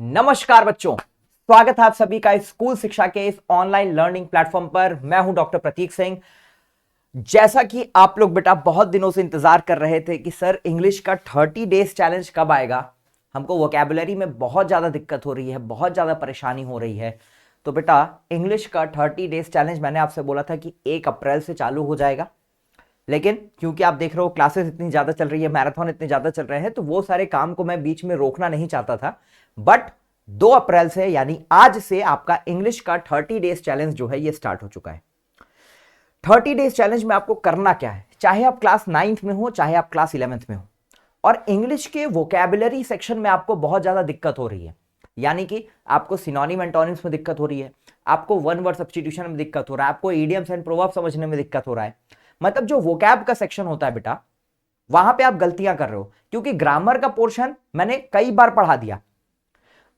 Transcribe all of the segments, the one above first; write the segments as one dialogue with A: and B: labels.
A: नमस्कार बच्चों, स्वागत है आप सभी का स्कूल शिक्षा के इस ऑनलाइन लर्निंग प्लेटफॉर्म पर। मैं हूं डॉक्टर प्रतीक सिंह। जैसा कि आप लोग बेटा बहुत दिनों से इंतजार कर रहे थे कि सर इंग्लिश का 30 डेज चैलेंज कब आएगा, हमको वोकैबुलरी में बहुत ज़्यादा दिक्कत हो रही है, बहुत ज़्यादा परेशानी हो रही है। तो बेटा इंग्लिश का 30 डेज चैलेंज मैंने आपसे बोला था कि 1 अप्रैल से चालू हो जाएगा, लेकिन क्योंकि आप देख रहे हो क्लासेस इतनी ज़्यादा चल रही है, मैराथन इतने ज़्यादा चल रहे हैं, तो वो सारे काम को मैं बीच में रोकना नहीं चाहता था। बट 2 अप्रैल से यानी आज से आपका इंग्लिश का 30 डेज चैलेंज जो है ये स्टार्ट हो चुका है। 30 डेज चैलेंज में आपको करना क्या है, चाहे आप क्लास 9th में हो चाहे आप क्लास 11th में हो, और इंग्लिश के वोकैबुलरी सेक्शन में आपको बहुत ज़्यादा दिक्कत हो रही है, यानी कि आपको सिनोनिम एंटोनिम्स में दिक्कत हो रही है, आपको वन वर्ड सब्स्टिट्यूशन में दिक्कत हो रहा है, आपको इडियम्स एंड प्रोवर्ब समझने में दिक्कत हो रहा है। मतलब जो वोकैब का सेक्शन होता है बेटा, वहां पे आप गलतियां कर रहे हो, क्योंकि ग्रामर का पोर्शन मैंने कई बार पढ़ा दिया।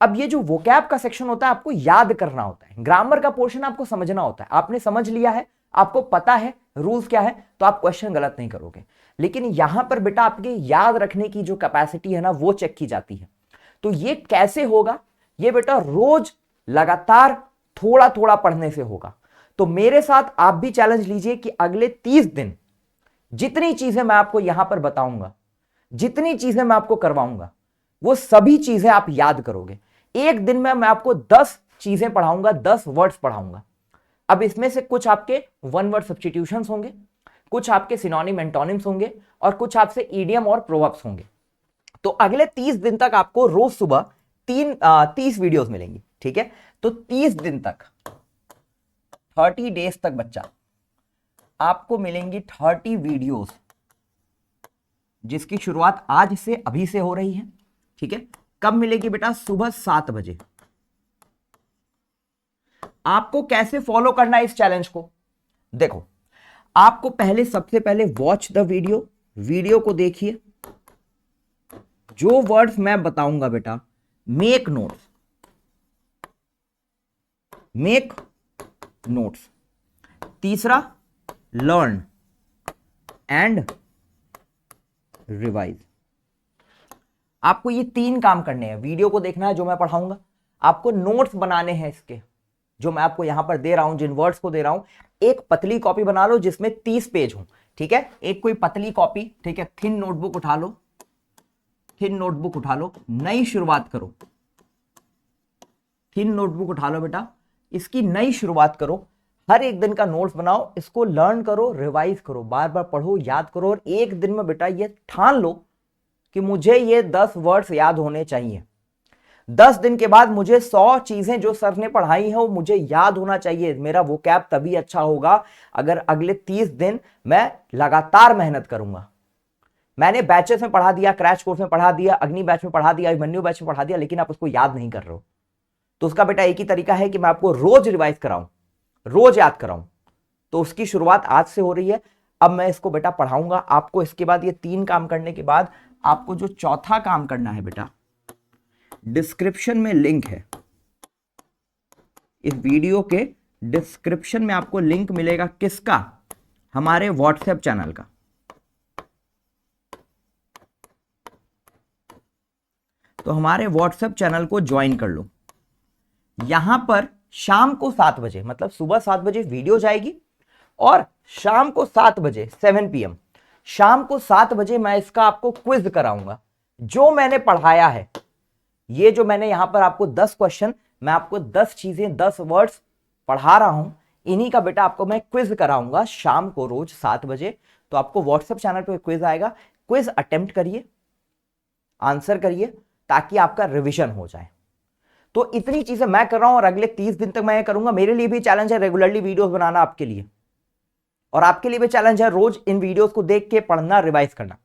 A: अब ये जो वोकैब का सेक्शन होता है आपको याद करना होता है, ग्रामर का पोर्शन आपको समझना होता है। आपने समझ लिया है, आपको पता है रूल्स क्या है, तो आप क्वेश्चन गलत नहीं करोगे। लेकिन यहां पर बेटा आपके याद रखने की जो कैपेसिटी है ना, वो चेक की जाती है। तो ये कैसे होगा, ये बेटा रोज लगातार थोड़ा थोड़ा पढ़ने से होगा। तो मेरे साथ आप भी चैलेंज लीजिए कि अगले 30 दिन जितनी चीजें मैं आपको यहां पर बताऊंगा, जितनी चीजें मैं आपको करवाऊंगा, वो सभी चीजें आप याद करोगे। एक दिन में मैं आपको 10 चीजें पढ़ाऊंगा, 10 वर्ड्स पढ़ाऊंगा। अब इसमें से कुछ आपके वन वर्ड सब्स्टिट्यूशंस होंगे, कुछ आपके सिनोनिम एंटोनिम्स होंगे, और कुछ आपसे ईडियम और प्रोवर्ब्स होंगे। तो अगले 30 दिन तक आपको रोज सुबह 30 वीडियोस मिलेंगी, ठीक है। तो 30 दिन तक, 30 डेज तक बच्चा आपको मिलेंगी 30 वीडियोस, जिसकी शुरुआत आज से अभी से हो रही है, ठीक है। कब मिलेगी बेटा? सुबह 7 बजे। आपको कैसे फॉलो करना है इस चैलेंज को? देखो, आपको पहले सबसे पहले वॉच द वीडियो, वीडियो को देखिए। जो वर्ड्स मैं बताऊंगा बेटा, मेक नोट्स, मेक नोट्स। तीसरा, लर्न एंड रिवाइज। आपको ये 3 काम करने हैं। वीडियो को देखना है जो मैं पढ़ाऊंगा, आपको नोट्स बनाने हैं इसके, जो मैं आपको यहां पर दे रहा हूं, जिन वर्ड्स को दे रहा हूं। एक पतली कॉपी बना लो जिसमें 30 पेज हो, ठीक है। एक कोई पतली कॉपी, ठीक है, थिन नोटबुक उठा लो, थिन नोटबुक उठा लो, नई शुरुआत करो। थिन नोटबुक उठा लो बेटा, इसकी नई शुरुआत करो। हर एक दिन का नोट्स बनाओ, इसको लर्न करो, रिवाइज करो, बार बार पढ़ो, याद करो। और एक दिन में बेटा ये ठान लो कि मुझे ये 10 वर्ड्स याद होने चाहिए। 10 दिन के बाद मुझे 100 चीजें जो सर ने पढ़ाई हैं वो मुझे याद होना चाहिए। मेरा वोकैब तभी अच्छा होगा अगर अगले 30 दिन मैं लगातार मेहनत करूंगा। मैंने बैचेस में पढ़ा दिया, क्रैश कोर्स में पढ़ा दिया, अग्नि बैच में पढ़ा दिया, अभिमन्यु बैच में पढ़ा दिया, लेकिन आप उसको याद नहीं कर रहे हो। तो उसका बेटा एक ही तरीका है कि मैं आपको रोज रिवाइज कराऊं, रोज याद कराऊं। तो उसकी शुरुआत आज से हो रही है। अब मैं इसको बेटा पढ़ाऊंगा आपको। इसके बाद ये 3 काम करने के बाद आपको जो चौथा काम करना है बेटा, डिस्क्रिप्शन में लिंक है, इस वीडियो के डिस्क्रिप्शन में आपको लिंक मिलेगा। किसका? हमारे व्हाट्सएप चैनल का। तो हमारे व्हाट्सएप चैनल को ज्वाइन कर लो। यहां पर शाम को 7 बजे, मतलब सुबह 7 बजे वीडियो जाएगी, और शाम को 7 बजे 7 PM, शाम को 7 बजे मैं इसका आपको क्विज कराऊंगा। जो मैंने पढ़ाया है, ये जो मैंने यहां पर आपको 10 क्वेश्चन, मैं आपको 10 चीजें, 10 वर्ड्स पढ़ा रहा हूं, इन्हीं का बेटा आपको मैं क्विज कराऊंगा शाम को रोज 7 बजे। तो आपको व्हाट्सएप चैनल पे क्विज आएगा, क्विज अटेम्प्ट करिए, आंसर करिए, ताकि आपका रिवीजन हो जाए। तो इतनी चीजें मैं कर रहा हूं और अगले 30 दिन तक मैं ये करूंगा। मेरे लिए भी चैलेंज है रेगुलरली वीडियोस बनाना आपके लिए, और आपके लिए भी चैलेंज है रोज इन वीडियोस को देख के पढ़ना, रिवाइज करना।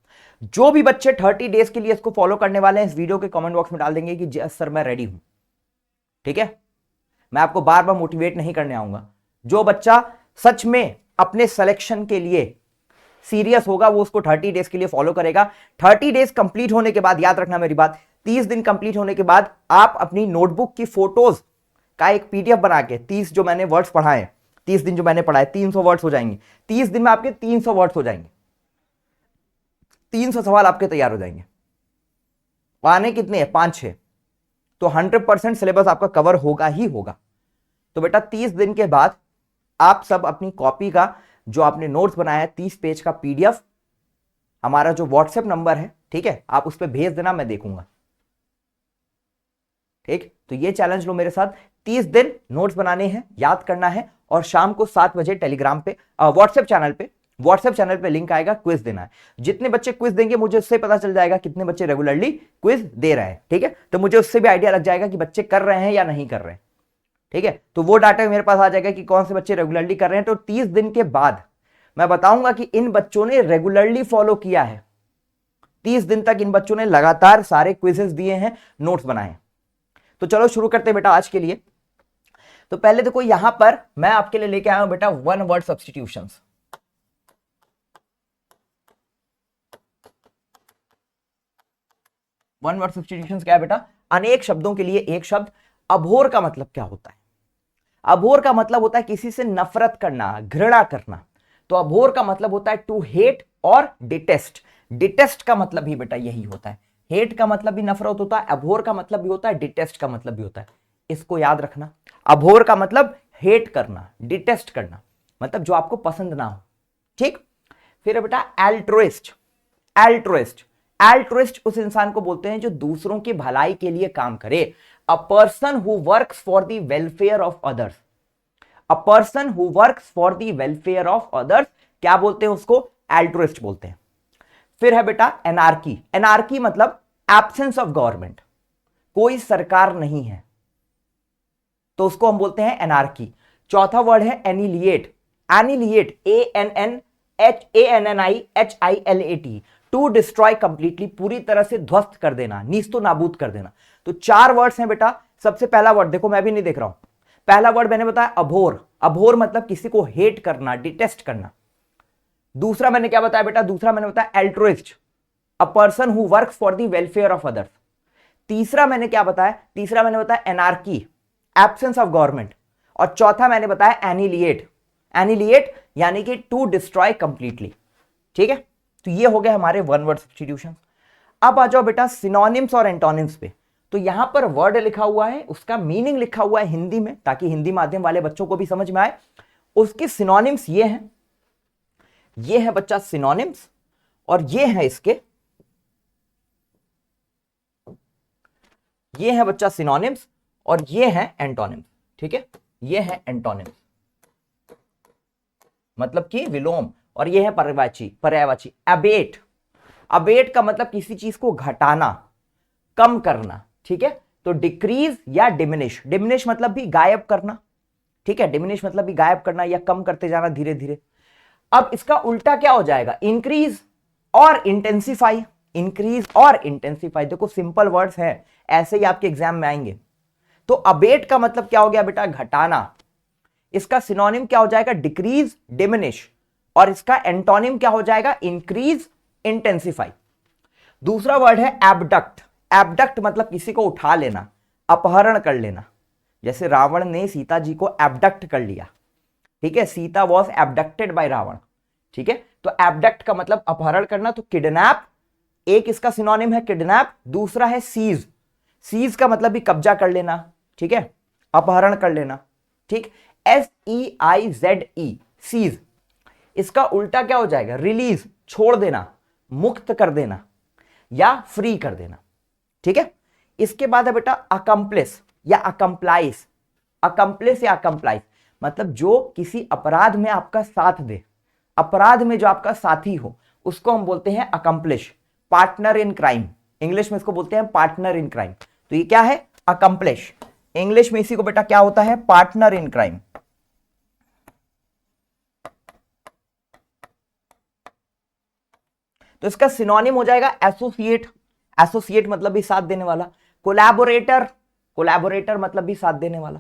A: जो भी बच्चे 30 डेज के लिए इसको फॉलो करने वाले हैं, इस वीडियो के कमेंट बॉक्स में डाल देंगे कि यस सर मैं रेडी हूं, ठीक है। मैं आपको बार बार मोटिवेट नहीं करने आऊंगा। जो बच्चा सच में अपने सिलेक्शन के लिए सीरियस होगा वो उसको 30 डेज के लिए फॉलो करेगा। 30 डेज कंप्लीट होने के बाद, याद रखना मेरी बात, 30 दिन कंप्लीट होने के बाद आप अपनी नोटबुक की फोटोज का एक PDF बना के, 30 जो मैंने वर्ड्स पढ़ाए, 30 दिन जो मैंने पढ़ाए, 300 वर्ड्स हो जाएंगे। 30 दिन में आपके 300 वर्ड्स हो जाएंगे, 300 सवाल आपके तैयार हो जाएंगे। आने कितने हैं? 5-6। तो 100% सिलेबस आपका कवर होगा ही होगा। तो बेटा 30 दिन के बाद आप सब अपनी कॉपी का जो आपने नोट्स बनाया है 30 पेज का पीडीएफ हमारा जो व्हाट्सएप नंबर है, ठीक है, आप उस पर भेज देना, मैं देखूंगा। ठीक, तो ये चैलेंज लो मेरे साथ, 30 दिन नोट्स बनाने हैं, याद करना है, और शाम को 7 बजे टेलीग्राम पे व्हाट्सएप चैनल पे लिंक आएगा, क्विज देना है। जितने बच्चे क्विज देंगे मुझे उससे पता चल जाएगा कितने बच्चे रेगुलरली क्विज दे रहे हैं, ठीक है, तो मुझे उससे भी आइडिया लग जाएगा कि बच्चे कर रहे हैं या नहीं कर रहे हैं, ठीक है, तो वो डाटा मेरे पास आ जाएगा कि कौन से बच्चे रेगुलरली कर रहे हैं। तो 30 दिन के बाद मैं बताऊंगा कि इन बच्चों ने रेगुलरली फॉलो किया है, 30 दिन तक इन बच्चों ने लगातार सारे क्विजेस दिए हैं, नोट्स बनाए हैं। तो चलो शुरू करते हैं बेटा आज के लिए। तो पहले देखो यहां पर मैं आपके लिए लेके आया हूं बेटा one word substitutions. One word substitutions क्या है बेटा? अनेक शब्दों के लिए एक शब्द। अभोर का मतलब क्या होता है? अभोर का मतलब होता है किसी से नफरत करना, घृणा करना। तो अभोर का मतलब होता है टू हेट और डिटेस्ट। डिटेस्ट का मतलब भी बेटा यही होता है। हेट का मतलब भी नफरत होता है, अभोर का मतलब भी होता है, डिटेस्ट का मतलब भी होता है। इसको याद रखना। अभोर का मतलब हेट करना, डिटेस्ट करना मतलब जो आपको पसंद ना हो, ठीक। फिर है बेटा एल्ट्रुइस्ट। एल्ट्रुइस्ट, एल्ट्रुइस्ट उस इंसान को बोलते हैं जो दूसरों की भलाई के लिए काम करे। अ person who works for the welfare of others. A person who works for the welfare of others क्या बोलते हैं उसको? एल्ट्रुइस्ट बोलते हैं। फिर है बेटा एनार्की। एनार्की मतलब एब्सेंस ऑफ गवर्नमेंट, कोई सरकार नहीं है, तो उसको हम बोलते हैं एनार्की। चौथा वर्ड है एनिलिएट। एनिलिएट, ANNIHILAT, टू डिस्ट्रॉय कंप्लीटली, पूरी तरह से ध्वस्त कर देना, नीस्तो नाबूद कर देना। तो 4 वर्ड्स हैं बेटा। सबसे पहला वर्ड देखो, मैं भी नहीं देख रहा हूं, पहला वर्ड मैंने बताया अभोर। अभोर मतलब किसी को हेट करना, डिटेस्ट करना। दूसरा मैंने क्या बताया बेटा? दूसरा मैंने बताया altruist, a person who works for the welfare of others. तीसरा मैंने क्या बताया? तीसरा मैंने बताया एनार्की, एब्सेंस ऑफ गवर्नमेंट। और चौथा मैंने बताया एनिलिएट। एनिलिएट यानी कि टू डिस्ट्रॉय कंप्लीटली, ठीक है। तो ये हो गए हमारे वन वर्ड सब्स्टिट्यूशन। अब आ जाओ बेटा सिनोनिम्स और एंटोनिम्स पे। तो यहां पर वर्ड लिखा हुआ है, उसका मीनिंग लिखा हुआ है हिंदी में, ताकि हिंदी माध्यम वाले बच्चों को भी समझ में आए। उसके सिनोनिम्स ये हैं, ये है बच्चा सिनोनिम्स, और ये है इसके, ये है बच्चा सिनोनिम्स, और ये है एंटोनिम्स, ठीक है। ये है एंटोनिम्स मतलब कि विलोम, और ये है पर्यायवाची। पर्यायवाची अबेट। अबेट का मतलब किसी चीज को घटाना, कम करना, ठीक है। तो डिक्रीज या डिमिनिश। डिमिनिश मतलब भी गायब करना, ठीक है। डिमिनिश मतलब भी गायब करना या कम करते जाना धीरे धीरे। अब इसका उल्टा क्या हो जाएगा? इंक्रीज और इंटेंसिफाई। इंक्रीज और इंटेंसिफाई, देखो सिंपल वर्ड्स हैं, ऐसे ही आपके एग्जाम में आएंगे। तो अबेट का मतलब क्या हो गया बेटा? घटाना। इसका सिनोनिम क्या हो जाएगा? Decrease, diminish. और इसका एंटोनिम क्या हो जाएगा? Increase, intensify. दूसरा वर्ड है एबडक्ट। एबडक्ट मतलब किसी को उठा लेना, अपहरण कर लेना। जैसे रावण ने सीता जी को एबडक्ट कर लिया, ठीक है। Sita was abducted by Ravan, ठीक है। तो एबडक्ट का मतलब अपहरण करना। तो किडनैप एक इसका सिनोनिम है, किडनैप। दूसरा है सीज। सीज का मतलब भी कब्जा कर लेना, ठीक है, अपहरण कर लेना, ठीक। SEIZE, seize. इसका उल्टा क्या हो जाएगा? रिलीज, छोड़ देना, मुक्त कर देना या फ्री कर देना, ठीक है। इसके बाद है बेटा अकम्प्लिस या अकम्प्लाइज। अकम्प्लिस या अकम्प्लाइज मतलब जो किसी अपराध में आपका साथ दे, अपराध में जो आपका साथी हो, उसको हम बोलते हैं accomplish. Partner in crime, English में इसको बोलते हैं पार्टनर इन क्राइम। तो ये क्या है? अकम्प्लिश। इंग्लिश में इसी को बेटा क्या होता है? Partner in crime. तो इसका सिनोनिम हो जाएगा एसोसिएट। एसोसिएट मतलब भी साथ देने वाला। कोलैबोरेटर, कोलैबोरेटर मतलब भी साथ देने वाला।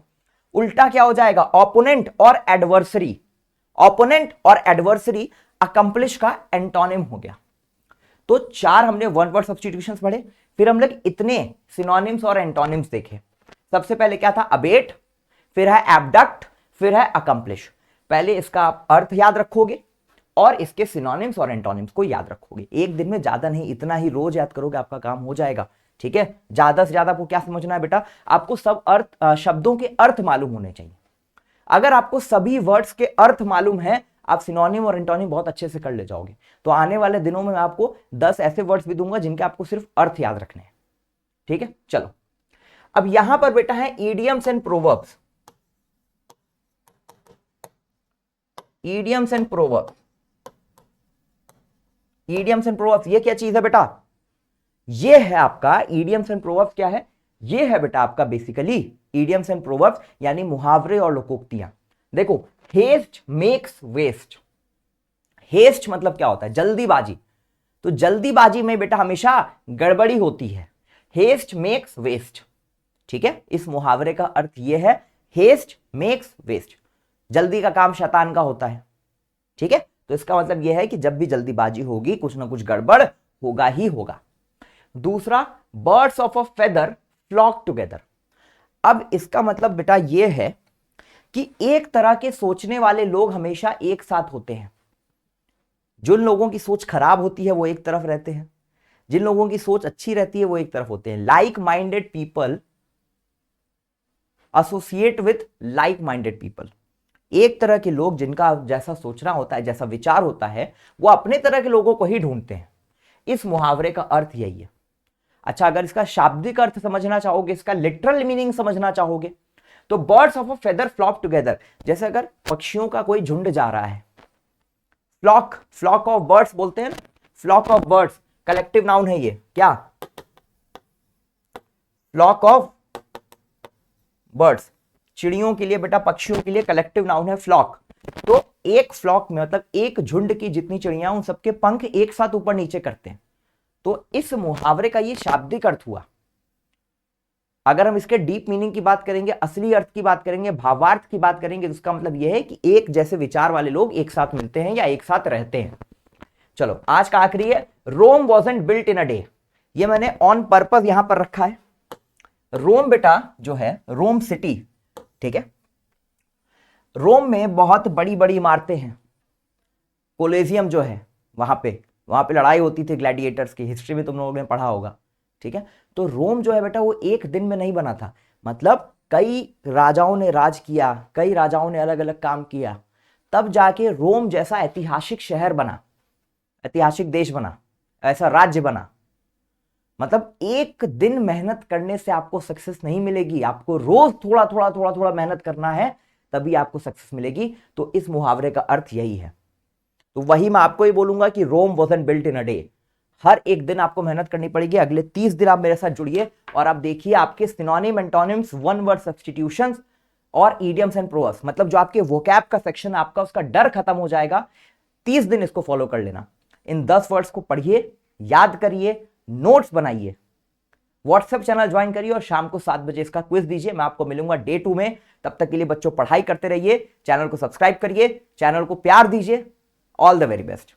A: उल्टा क्या हो जाएगा? ओपोनेंट और एडवर्सरी। ओपोनेंट और एडवर्सरी अकम्प्लिश का एंटोनिम हो गया। तो 4 हमने वन वर्ड सब्स्टिट्यूशंस पढ़े। फिर हम लोग इतने सिनोनिम्स और एंटोनिम्स देखे। सबसे पहले क्या था? अबेट, फिर है एबडक्ट, फिर है अकम्प्लिश। पहले इसका आप अर्थ याद रखोगे और इसके सिनोनिम्स और एंटोनिम्स को याद रखोगे। एक दिन में ज्यादा नहीं, इतना ही रोज याद करोगे, आपका काम हो जाएगा। ठीक है, ज्यादा से ज्यादा आपको क्या समझना है बेटा, आपको सब अर्थ शब्दों के अर्थ मालूम होने चाहिए। अगर आपको सभी वर्ड्स के अर्थ मालूम है, आप सिनोनिम और एंटोनिम बहुत अच्छे से कर ले जाओगे। तो आने वाले दिनों में मैं आपको 10 ऐसे वर्ड्स भी दूंगा जिनके आपको सिर्फ अर्थ याद रखने हैं। ठीक है, चलो अब यहां पर बेटा है idioms and proverbs. Idioms and proverbs, idioms and proverbs ये क्या चीज है बेटा, ये है आपका ईडियम्स एंड प्रोवर्ब्स। क्या है ये, है बेटा आपका बेसिकली ईडियम्स एंड प्रोवर्ब्स यानी मुहावरे और लोकोक्तियां। देखो, हेस्ट मेक्स वेस्ट। हेस्ट मतलब क्या होता है, जल्दीबाजी। तो जल्दीबाजी में बेटा हमेशा गड़बड़ी होती है। हेस्ट मेक्स वेस्ट, ठीक है, इस मुहावरे का अर्थ यह है, हेस्ट मेक्स वेस्ट, जल्दी का काम शैतान का होता है। ठीक है, तो इसका मतलब यह है कि जब भी जल्दीबाजी होगी कुछ ना कुछ गड़बड़ होगा ही होगा। दूसरा, birds of a feather flock together. अब इसका मतलब बेटा यह है कि एक तरह के सोचने वाले लोग हमेशा एक साथ होते हैं। जिन लोगों की सोच खराब होती है वो एक तरफ रहते हैं, जिन लोगों की सोच अच्छी रहती है वो एक तरफ होते हैं। Like minded people associate with like minded people. एक तरह के लोग जिनका जैसा सोचना होता है, जैसा विचार होता है, वो अपने तरह के लोगों को ही ढूंढते हैं। इस मुहावरे का अर्थ यही है। अच्छा, अगर इसका शाब्दिक अर्थ समझना चाहोगे, इसका लिटरल मीनिंग समझना चाहोगे, तो birds of a feather flock together, जैसे अगर पक्षियों का कोई झुंड जा रहा है, फ्लॉक, फ्लॉक ऑफ बर्ड्स बोलते हैं, flock of birds collective noun है ये, क्या, फ्लॉक ऑफ बर्ड्स, चिड़ियों के लिए बेटा, पक्षियों के लिए कलेक्टिव नाउन है फ्लॉक। तो एक फ्लॉक में मतलब एक झुंड की जितनी चिड़ियां, उन सबके पंख एक साथ ऊपर नीचे करते हैं। तो इस मुहावरे का ये शाब्दिक अर्थ हुआ। अगर हम इसके डीप मीनिंग की बात करेंगे, असली अर्थ की बात करेंगे, भावार्थ की बात करेंगे, तो इसका मतलब यह है कि एक जैसे विचार वाले लोग एक साथ मिलते हैं या एक साथ रहते हैं। चलो आज का आखिरी है, Rome wasn't built in a day. ये मैंने ऑन पर्पस यहां पर रखा है। रोम बेटा जो है, रोम सिटी, ठीक है, रोम में बहुत बड़ी बड़ी इमारतें हैं। कोलेजियम जो है वहां पे लड़ाई होती थी ग्लैडिएटर्स की, हिस्ट्री में तुम लोगों ने पढ़ा होगा। ठीक है, तो रोम जो है बेटा वो एक दिन में नहीं बना था, मतलब कई राजाओं ने राज किया, कई राजाओं ने अलग अलग काम किया, तब जाके रोम जैसा ऐतिहासिक शहर बना, ऐतिहासिक देश बना, ऐसा राज्य बना। मतलब एक दिन मेहनत करने से आपको सक्सेस नहीं मिलेगी, आपको रोज थोड़ा थोड़ा थोड़ा थोड़ा मेहनत करना है, तभी आपको सक्सेस मिलेगी। तो इस मुहावरे का अर्थ यही है। तो वही मैं आपको ही बोलूंगा कि Rome wasn't built in a day. हर एक दिन आपको मेहनत करनी पड़ेगी। अगले 30 दिन आप मेरे साथ जुड़िए और आप देखिए आपके synonym, antonyms, one word substitutions और इडियम्स एंड प्रोवर्ब्स, मतलब जो आपके वोकैब का सेक्शन है आपका, उसका डर खत्म हो जाएगा। 30 दिन इसको फॉलो कर लेना। इन 10 वर्ड्स को पढ़िए, याद करिए, नोट्स बनाइए, व्हाट्सएप चैनल ज्वाइन करिए और शाम को 7 बजे इसका क्विज दीजिए। मैं आपको मिलूंगा डे 2 में। तब तक के लिए बच्चों पढ़ाई करते रहिए, चैनल को सब्सक्राइब करिए, चैनल को प्यार दीजिए। All the very best.